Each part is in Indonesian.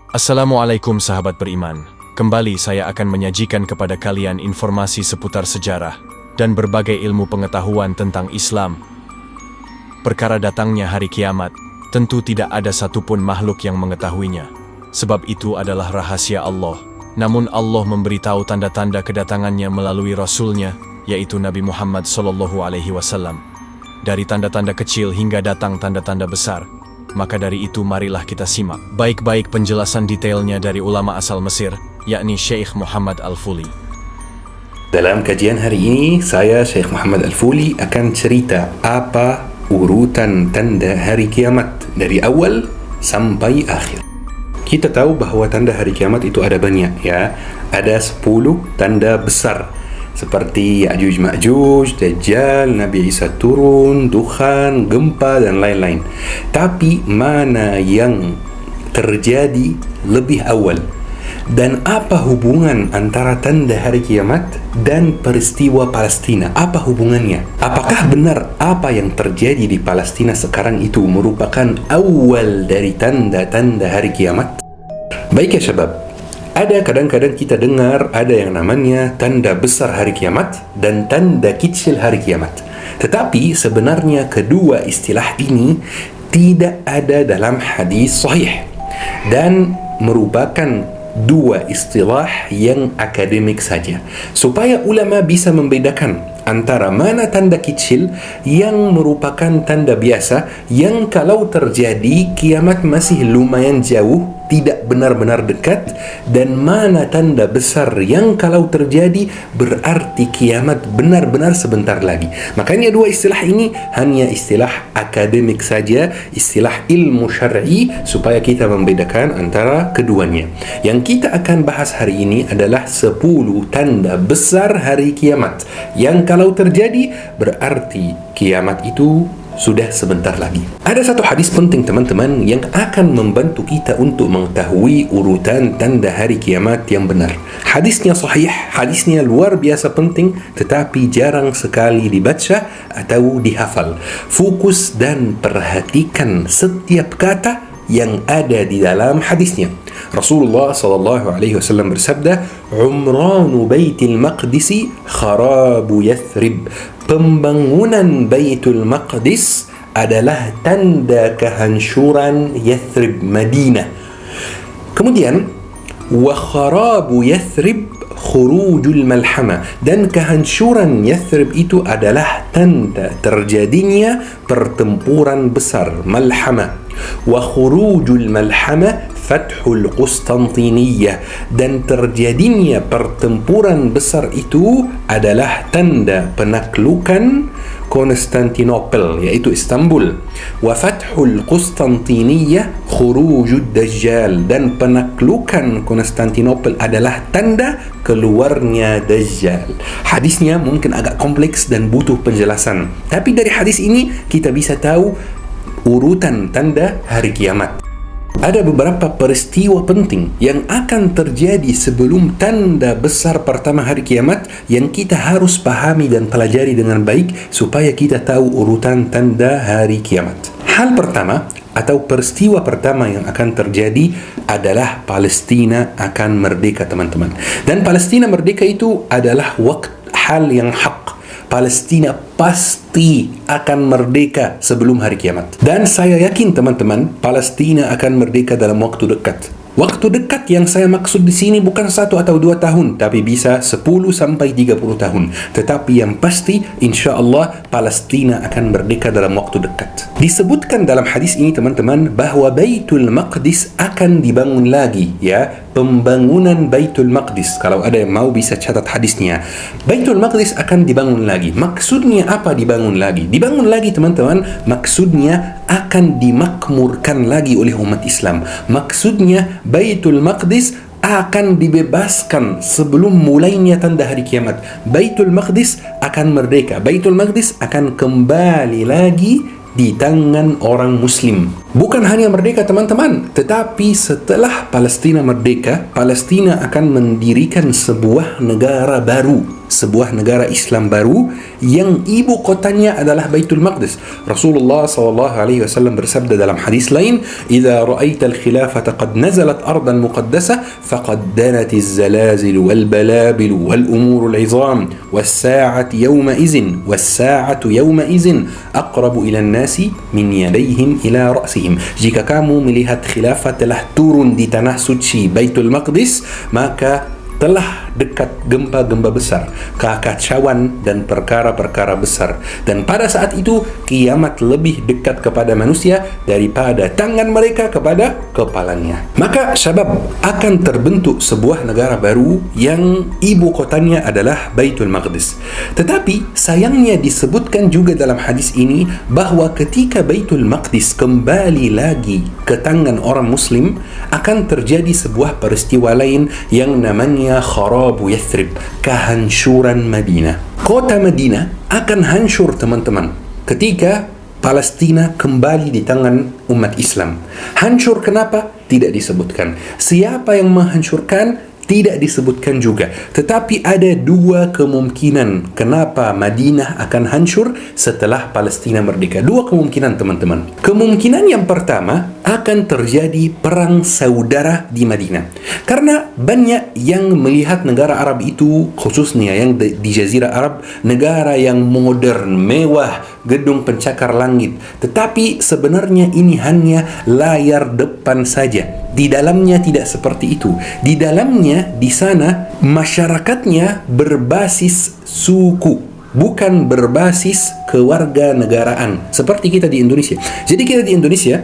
Assalamualaikum sahabat beriman. Kembali saya akan menyajikan kepada kalian informasi seputar sejarah dan berbagai ilmu pengetahuan tentang Islam. Perkara datangnya hari kiamat, tentu tidak ada satupun makhluk yang mengetahuinya. Sebab itu adalah rahasia Allah. Namun Allah memberitahu tanda-tanda kedatangannya melalui Rasulnya, yaitu Nabi Muhammad SAW. Dari tanda-tanda kecil hingga datang tanda-tanda besar. Maka dari itu marilah kita simak baik-baik penjelasan detailnya dari ulama asal Mesir, yakni Syekh Muhammad Al-Fuli. Dalam kajian hari ini, saya Syekh Muhammad Al-Fuli akan cerita apa urutan tanda hari kiamat dari awal sampai akhir. Kita tahu bahawa tanda hari kiamat itu ada banyak, ya. Ada 10 tanda besar seperti Ya'juj Ma'juj, Dajjal, Nabi Isa turun, Dukhan, gempa dan lain-lain. Tapi mana yang terjadi lebih awal? Dan apa hubungan antara tanda hari kiamat dan peristiwa Palestina? Apa hubungannya? Apakah benar apa yang terjadi di Palestina sekarang itu merupakan awal dari tanda-tanda hari kiamat? Baik ya syabab, ada kadang-kadang kita dengar ada yang namanya tanda besar hari kiamat dan tanda kecil hari kiamat. Tetapi sebenarnya kedua istilah ini tidak ada dalam hadis sahih dan merupakan dua istilah yang akademik saja. Supaya ulama bisa membedakan antara mana tanda kecil yang merupakan tanda biasa yang kalau terjadi kiamat masih lumayan jauh, tidak benar-benar dekat, dan mana tanda besar yang kalau terjadi berarti kiamat benar-benar sebentar lagi. Makanya dua istilah ini hanya istilah akademik saja, istilah ilmu syar'i, supaya kita membedakan antara keduanya. Yang kita akan bahas hari ini adalah 10 tanda besar hari kiamat yang kalau terjadi berarti kiamat itu sudah sebentar lagi. Ada satu hadis penting teman-teman yang akan membantu kita untuk mengetahui urutan tanda hari kiamat yang benar. Hadisnya sahih, hadisnya luar biasa penting, tetapi jarang sekali dibaca atau dihafal. Fokus dan perhatikan setiap kata yang ada di dalam hadisnya. Rasulullah SAW bersabda, "Umranu Baitul Maqdis kharabu Yathrib." Pembangunan Baitul Maqdis adalah tanda kehancuran Yathrib, Madinah. Kemudian, wa kharabu Yathrib khurujul malhama, dan kehancuran Yathrib itu adalah tanda terjadinya pertempuran besar, malhama. Wa khurujul malhama fathul Qustantiniyah, dan terjadinya pertempuran besar itu adalah tanda penaklukan Konstantinopel, yaitu Istanbul. Wa fathul Qustantiniyah khurujud Dajjal, dan penaklukan Konstantinopel adalah tanda keluarnya Dajjal. Hadisnya mungkin agak kompleks dan butuh penjelasan, tapi dari hadis ini kita bisa tahu urutan tanda hari kiamat. Ada beberapa peristiwa penting yang akan terjadi sebelum tanda besar pertama hari kiamat yang kita harus pahami dan pelajari dengan baik supaya kita tahu urutan tanda hari kiamat. Hal pertama atau peristiwa pertama yang akan terjadi adalah Palestina akan merdeka, teman-teman. Dan Palestina merdeka itu adalah hal yang hak. Palestina pasti akan merdeka sebelum hari kiamat. Dan saya yakin teman-teman, Palestina akan merdeka dalam waktu dekat. Waktu dekat yang saya maksud di sini bukan 1 atau 2 tahun, tapi bisa 10 sampai 30 tahun. Tetapi yang pasti, insya Allah, Palestina akan merdeka dalam waktu dekat. Disebutkan dalam hadis ini teman-teman, bahwa Baitul Maqdis akan dibangun lagi, ya. Pembangunan Baitul Maqdis, kalau ada yang mau bisa catat hadisnya. Baitul Maqdis akan dibangun lagi. Maksudnya apa dibangun lagi? Dibangun lagi teman-teman, maksudnya akan dimakmurkan lagi oleh umat Islam. Maksudnya Baitul Maqdis akan dibebaskan sebelum mulainya tanda hari kiamat. Baitul Maqdis akan merdeka. Baitul Maqdis akan kembali lagi di tangan orang Muslim. Bukan hanya merdeka teman-teman, tetapi setelah Palestina merdeka, Palestina akan mendirikan sebuah negara baru sebuah negara Islam baru yang ibu kotanya adalah Baitul Maqdis. Rasulullah SAW bersabda dalam hadis lain, "Idza ra'aita al-khilafata qad nazalat ardan muqaddasah faqad danat az-zalazil wal balabil wal umur al-'izam was-sa'atu yawma izin aqrabu ila an-nasi min yadayhim ila ra'sihim." Jika kamu melihat khilafah telah turun di tanah suci Baitul Maqdis, maka telah dekat gempa-gempa besar, kekacauan dan perkara-perkara besar. Dan pada saat itu kiamat lebih dekat kepada manusia daripada tangan mereka kepada kepalanya. Maka sebab akan terbentuk sebuah negara baru yang ibu kotanya adalah Baitul Maqdis. Tetapi sayangnya disebutkan juga dalam hadis ini bahwa ketika Baitul Maqdis kembali lagi ke tangan orang Muslim, akan terjadi sebuah peristiwa lain yang namanya kharabu Yathrib, kehancuran Madinah. Kota Madinah akan hancur, teman-teman, ketika Palestina kembali di tangan umat Islam. Hancur kenapa? Tidak disebutkan. Siapa yang menghancurkan? Tidak disebutkan juga. Tetapi ada dua kemungkinan kenapa Madinah akan hancur setelah Palestina merdeka. Dua kemungkinan, teman-teman. Kemungkinan yang pertama, akan terjadi perang saudara di Madinah. Karena banyak yang melihat negara Arab itu, khususnya yang di Jazirah Arab, negara yang modern, mewah, gedung pencakar langit. Tetapi sebenarnya ini hanya layar depan saja. Di dalamnya tidak seperti itu. Di dalamnya, di sana masyarakatnya berbasis suku, bukan berbasis kewarganegaraan seperti kita di Indonesia. Jadi kita di Indonesia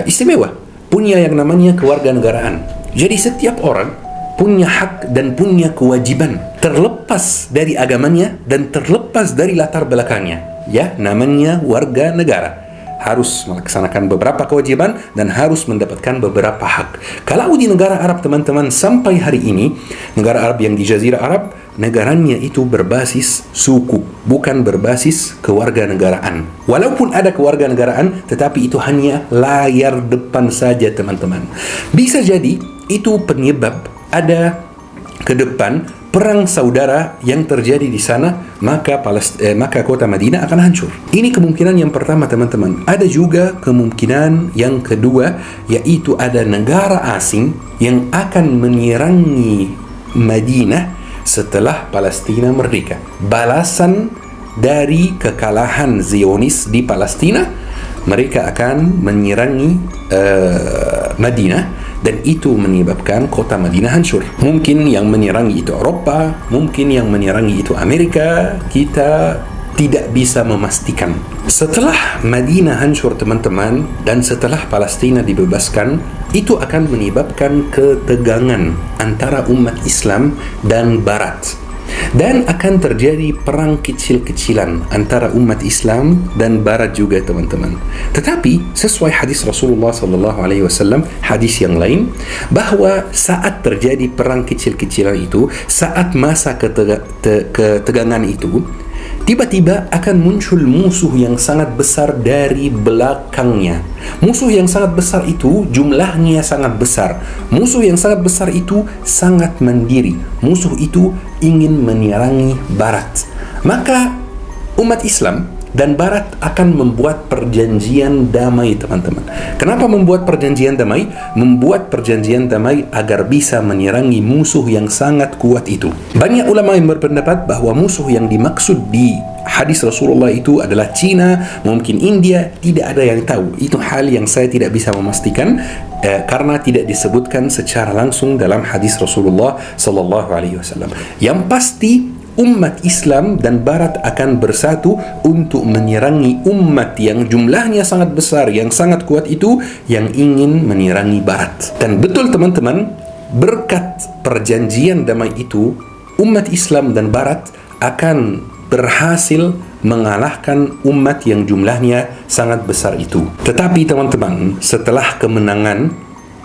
istimewa, punya yang namanya kewarganegaraan. Jadi setiap orang punya hak dan punya kewajiban terlepas dari agamanya dan terlepas dari latar belakangnya. Ya, namanya warga negara. Harus melaksanakan beberapa kewajiban dan harus mendapatkan beberapa hak. Kalau di negara Arab, teman-teman, sampai hari ini, negara Arab yang di Jazirah Arab, negaranya itu berbasis suku, bukan berbasis kewarganegaraan. Walaupun ada kewarganegaraan, tetapi itu hanya layar depan saja, teman-teman. Bisa jadi itu penyebab ada ke depan perang saudara yang terjadi di sana, maka kota Madinah akan hancur. Ini kemungkinan yang pertama, teman-teman. Ada juga kemungkinan yang kedua, yaitu ada negara asing yang akan menyerangi Madinah setelah Palestina merdeka. Balasan dari kekalahan Zionis di Palestina, mereka akan menyerangi Madinah, dan itu menyebabkan kota Madinah hancur. Mungkin yang menyerangi itu Eropa, mungkin yang menyerangi itu Amerika, kita tidak bisa memastikan. Setelah Madinah hancur, teman-teman, dan setelah Palestina dibebaskan, itu akan menyebabkan ketegangan antara umat Islam dan Barat. Dan akan terjadi perang kecil-kecilan antara umat Islam dan Barat juga, teman-teman. Tetapi sesuai hadis Rasulullah SAW, hadis yang lain, bahwa saat terjadi perang kecil-kecilan itu, saat masa ketegangan itu, tiba-tiba akan muncul musuh yang sangat besar dari belakangnya. Musuh yang sangat besar itu jumlahnya sangat besar. Musuh yang sangat besar itu sangat mandiri. Musuh itu ingin menyerangi Barat. Maka umat Islam dan Barat akan membuat perjanjian damai, teman-teman. Kenapa membuat perjanjian damai? Membuat perjanjian damai agar bisa menyerangi musuh yang sangat kuat itu. Banyak ulama yang berpendapat bahwa musuh yang dimaksud di hadis Rasulullah itu adalah Cina, mungkin India, tidak ada yang tahu. Itu hal yang saya tidak bisa memastikan karena tidak disebutkan secara langsung dalam hadis Rasulullah SAW. Yang pasti, umat Islam dan Barat akan bersatu untuk menyerangi umat yang jumlahnya sangat besar, yang sangat kuat itu, yang ingin menyerangi Barat. Dan betul, teman-teman, berkat perjanjian damai itu, umat Islam dan Barat akan berhasil mengalahkan umat yang jumlahnya sangat besar itu. Tetapi, teman-teman, setelah kemenangan,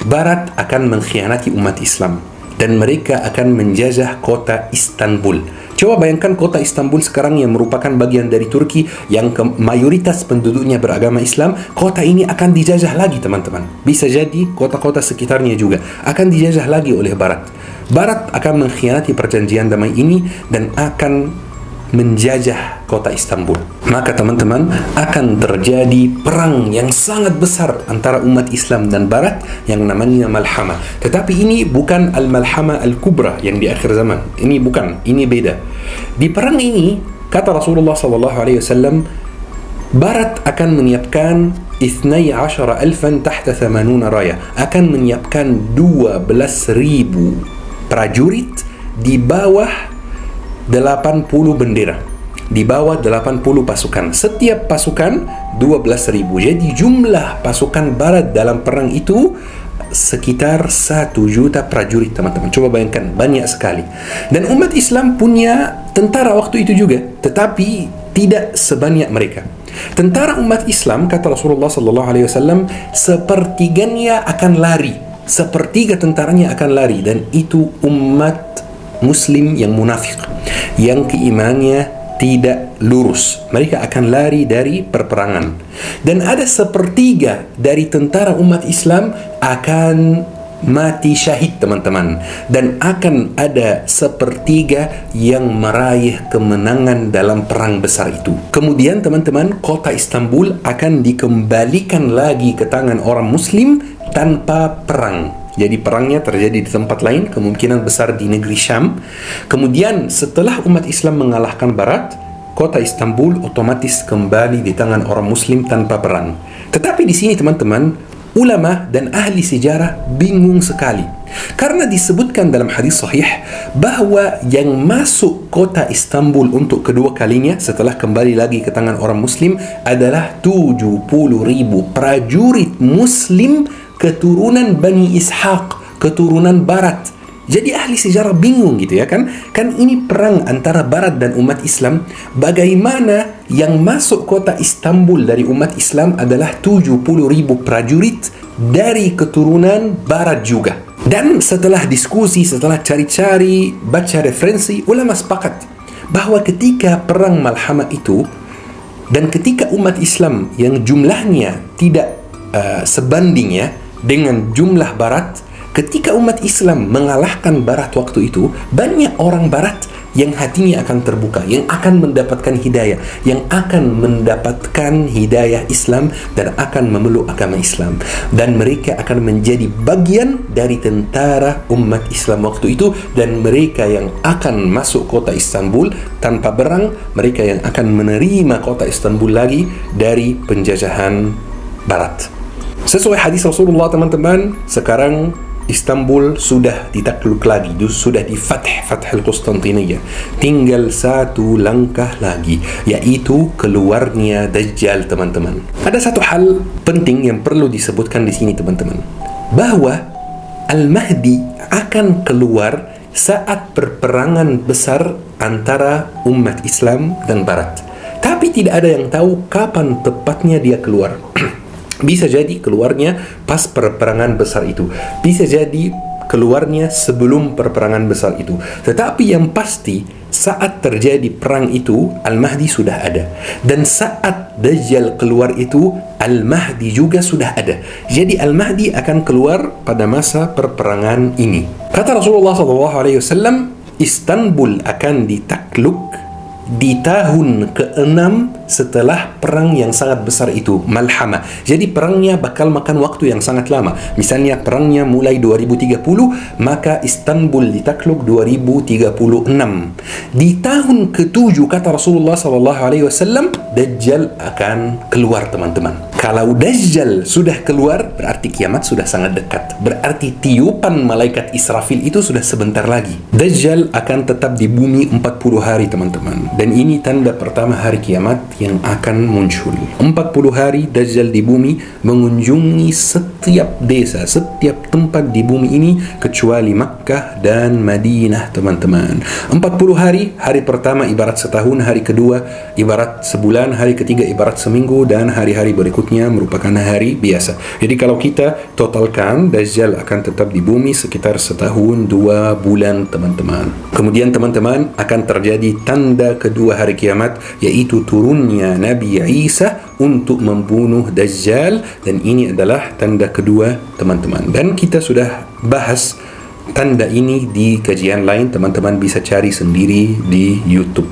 Barat akan mengkhianati umat Islam dan mereka akan menjajah kota Istanbul. Coba bayangkan kota Istanbul sekarang yang merupakan bagian dari Turki yang mayoritas penduduknya beragama Islam. Kota ini akan dijajah lagi, teman-teman. Bisa jadi kota-kota sekitarnya juga akan dijajah lagi oleh Barat. Barat akan mengkhianati perjanjian damai ini dan akan menjajah kota Istanbul. Maka teman-teman, akan terjadi perang yang sangat besar antara umat Islam dan Barat yang namanya Malhamah. Tetapi ini bukan Al-Malhamah Al-Kubra yang di akhir zaman. Ini bukan, ini beda. Di perang ini, kata Rasulullah SAW, Barat akan menyiapkan 12,000 tahta 80 raya, akan menyiapkan 12,000 prajurit di bawah 80 bendera, di bawah 80 pasukan. Setiap pasukan 12,000. Jadi jumlah pasukan Barat dalam perang itu sekitar 1 juta prajurit, teman-teman. Coba bayangkan, banyak sekali. Dan umat Islam punya tentara waktu itu juga, tetapi tidak sebanyak mereka. Tentara umat Islam, kata Rasulullah SAW, sepertiganya akan lari. Sepertiga tentaranya akan lari, dan itu umat Muslim yang munafik, yang keimanannya tidak lurus. Mereka akan lari dari perperangan. Dan ada sepertiga dari tentara umat Islam akan mati syahid, teman-teman. Dan akan ada sepertiga yang meraih kemenangan dalam perang besar itu. Kemudian, teman-teman, kota Istanbul akan dikembalikan lagi ke tangan orang Muslim tanpa perang. Jadi perangnya terjadi di tempat lain, kemungkinan besar di negeri Syam. Kemudian setelah umat Islam mengalahkan Barat, kota Istanbul otomatis kembali di tangan orang Muslim tanpa perang. Tetapi di sini, teman-teman, ulama dan ahli sejarah bingung sekali. Karena disebutkan dalam hadis sahih bahwa yang masuk kota Istanbul untuk kedua kalinya setelah kembali lagi ke tangan orang Muslim adalah 70,000 prajurit Muslim keturunan Bani Ishaq, keturunan Barat. Jadi ahli sejarah bingung gitu ya kan? Kan ini perang antara Barat dan umat Islam. Bagaimana yang masuk kota Istanbul dari umat Islam adalah 70,000 prajurit dari keturunan Barat juga. Dan setelah diskusi, setelah cari-cari, baca referensi, ulama sepakat bahwa ketika perang Malhamah itu, dan ketika umat Islam yang jumlahnya tidak sebandingnya dengan jumlah Barat, ketika umat Islam mengalahkan Barat waktu itu, banyak orang Barat yang hatinya akan terbuka, yang akan mendapatkan hidayah, yang akan mendapatkan hidayah Islam dan akan memeluk agama Islam. Dan mereka akan menjadi bagian dari tentara umat Islam waktu itu, dan mereka yang akan masuk kota Istanbul tanpa berang, mereka yang akan menerima kota Istanbul lagi dari penjajahan Barat. Sesuai hadis Rasulullah, teman-teman, sekarang Istanbul sudah ditakluk lagi, sudah Fathul Konstantiniyah. Tinggal satu langkah lagi, yaitu keluarnya Dajjal, teman-teman. Ada satu hal penting yang perlu disebutkan di sini, teman-teman, bahwa Al-Mahdi akan keluar saat perperangan besar antara umat Islam dan Barat. Tapi tidak ada yang tahu kapan tepatnya dia keluar. Bisa jadi keluarnya pas perperangan besar itu, bisa jadi keluarnya sebelum perperangan besar itu. Tetapi yang pasti, saat terjadi perang itu, Al-Mahdi sudah ada. Dan saat Dajjal keluar itu, Al-Mahdi juga sudah ada. Jadi Al-Mahdi akan keluar pada masa perperangan ini. Kata Rasulullah SAW, Istanbul akan ditakluk di tahun ke-6 setelah perang yang sangat besar itu, Malhamah. Jadi perangnya bakal makan waktu yang sangat lama. Misalnya perangnya mulai 2030, maka Istanbul ditakluk 2036. Di tahun ke-7, kata Rasulullah SAW, Dajjal akan keluar, teman-teman. Kalau Dajjal sudah keluar, berarti kiamat sudah sangat dekat. Berarti tiupan malaikat Israfil itu sudah sebentar lagi. Dajjal akan tetap di bumi 40 hari, teman-teman. Dan ini tanda pertama hari kiamat yang akan muncul. 40 hari Dajjal di bumi, mengunjungi setiap desa, setiap tempat di bumi ini kecuali Makkah dan Madinah, teman-teman. 40 hari, hari pertama ibarat setahun, hari kedua ibarat sebulan, hari ketiga ibarat seminggu, dan hari-hari berikutnya merupakan hari biasa. Jadi kalau kita totalkan, Dajjal akan tetap di bumi sekitar setahun 2 bulan, teman-teman. Kemudian, teman-teman, akan terjadi tanda kedua hari kiamat, yaitu turunnya Nabi Isa untuk membunuh Dajjal. Dan ini adalah tanda kedua, teman-teman. Dan kita sudah bahas tanda ini di kajian lain, teman-teman bisa cari sendiri di YouTube.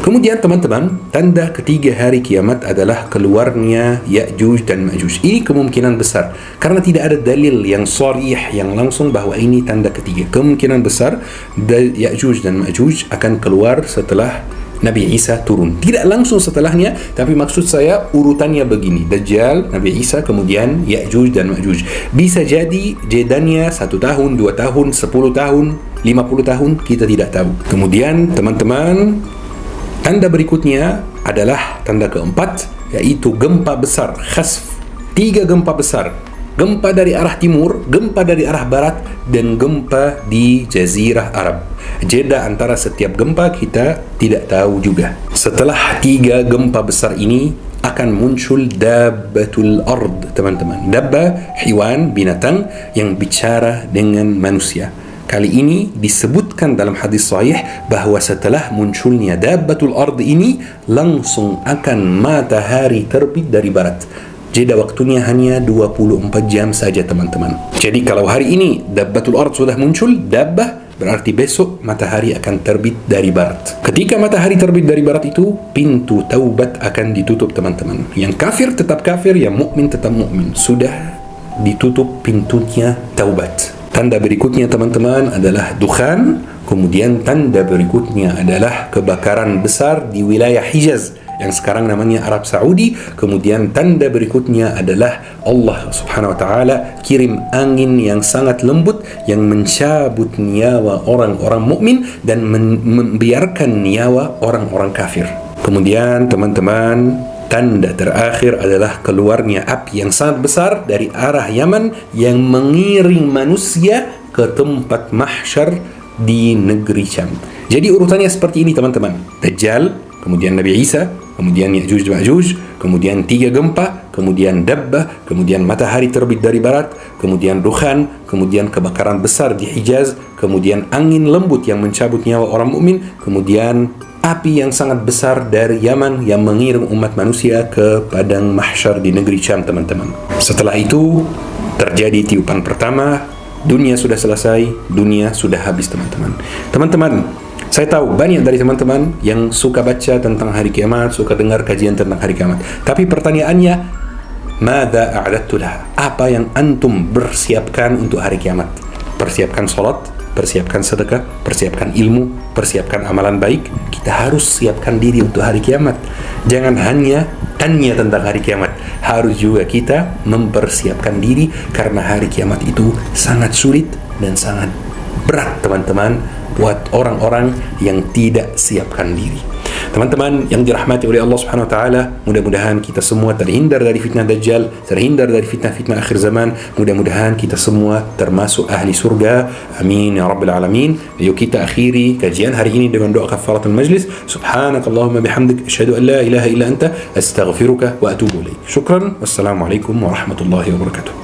Kemudian teman-teman, tanda ketiga hari kiamat adalah keluarnya Ya'juj dan Ma'juj. Ini kemungkinan besar karena tidak ada dalil yang sharih yang langsung bahwa ini tanda ketiga. Kemungkinan besar Ya'juj dan Ma'juj akan keluar setelah Nabi Isa turun. Tidak langsung setelahnya, tapi maksud saya urutannya begini: Dajjal, Nabi Isa, kemudian Ya'juj dan Ma'juj. Bisa jadi jedanya 1 tahun, 2 tahun, 10 tahun, 50 tahun, kita tidak tahu. Kemudian teman-teman, tanda berikutnya adalah tanda keempat, yaitu gempa besar, khasf. 3 gempa besar. Gempa dari arah timur, gempa dari arah barat, dan gempa di Jazirah Arab. Jeda antara setiap gempa kita tidak tahu juga. Setelah 3 gempa besar ini akan muncul dabbatul ard, teman-teman. Dabba, hewan, binatang yang bicara dengan manusia. Kali ini disebutkan dalam hadis sahih bahwa setelah munculnya dabbatul ard ini langsung akan matahari terbit dari barat. Jeda waktunya hanya 24 jam saja, teman-teman. Jadi kalau hari ini dabbatul ard sudah muncul, dabbah, berarti besok matahari akan terbit dari barat. Ketika matahari terbit dari barat itu, pintu taubat akan ditutup, teman-teman. Yang kafir tetap kafir, yang mukmin tetap mukmin. Sudah ditutup pintunya taubat. Tanda berikutnya, teman-teman, adalah dukhan. Kemudian tanda berikutnya adalah kebakaran besar di wilayah Hijaz yang sekarang namanya Arab Saudi. Kemudian tanda berikutnya adalah Allah Subhanahu wa taala kirim angin yang sangat lembut yang mencabut nyawa orang-orang mukmin dan membiarkan nyawa orang-orang kafir. Kemudian teman-teman, tanda terakhir adalah keluarnya api yang sangat besar dari arah Yaman yang mengiring manusia ke tempat mahsyar di negeri Syam. Jadi urutannya seperti ini, teman-teman. Dajjal, kemudian Nabi Isa, kemudian Ya'juj Ma'juj, kemudian 3 gempa, kemudian dabbah, kemudian matahari terbit dari barat, kemudian dukhan, kemudian kebakaran besar di Hijaz, kemudian angin lembut yang mencabut nyawa orang mukmin, kemudian api yang sangat besar dari Yaman yang mengiring umat manusia ke padang mahsyar di negeri Syam, teman-teman. Setelah itu terjadi tiupan pertama, dunia sudah selesai, dunia sudah habis, teman-teman. Teman-teman, saya tahu banyak dari teman-teman yang suka baca tentang hari kiamat, suka dengar kajian tentang hari kiamat. Tapi pertanyaannya, madza a'dattu laha? Apa yang antum persiapkan untuk hari kiamat? Persiapkan salat, persiapkan sedekah, persiapkan ilmu, persiapkan amalan baik. Kita harus siapkan diri untuk hari kiamat. Jangan hanya tanya tentang hari kiamat, harus juga kita mempersiapkan diri, karena hari kiamat itu sangat sulit dan sangat berat, teman-teman, buat orang-orang yang tidak siapkan diri. Teman-teman yang dirahmati oleh Allah Subhanahu wa taala, mudah-mudahan kita semua terhindar dari fitnah Dajjal, terhindar dari fitnah-fitnah akhir zaman. Mudah-mudahan kita semua termasuk ahli surga. Amin ya rabbal alamin. Yuk kita akhiri kajian hari ini dengan doa kafaratul majlis. Subhanakallahumma bihamdik, asyhadu an la ilaha illa anta, astaghfiruka wa atubu ilaik. Syukran. Wassalamualaikum warahmatullahi wabarakatuh.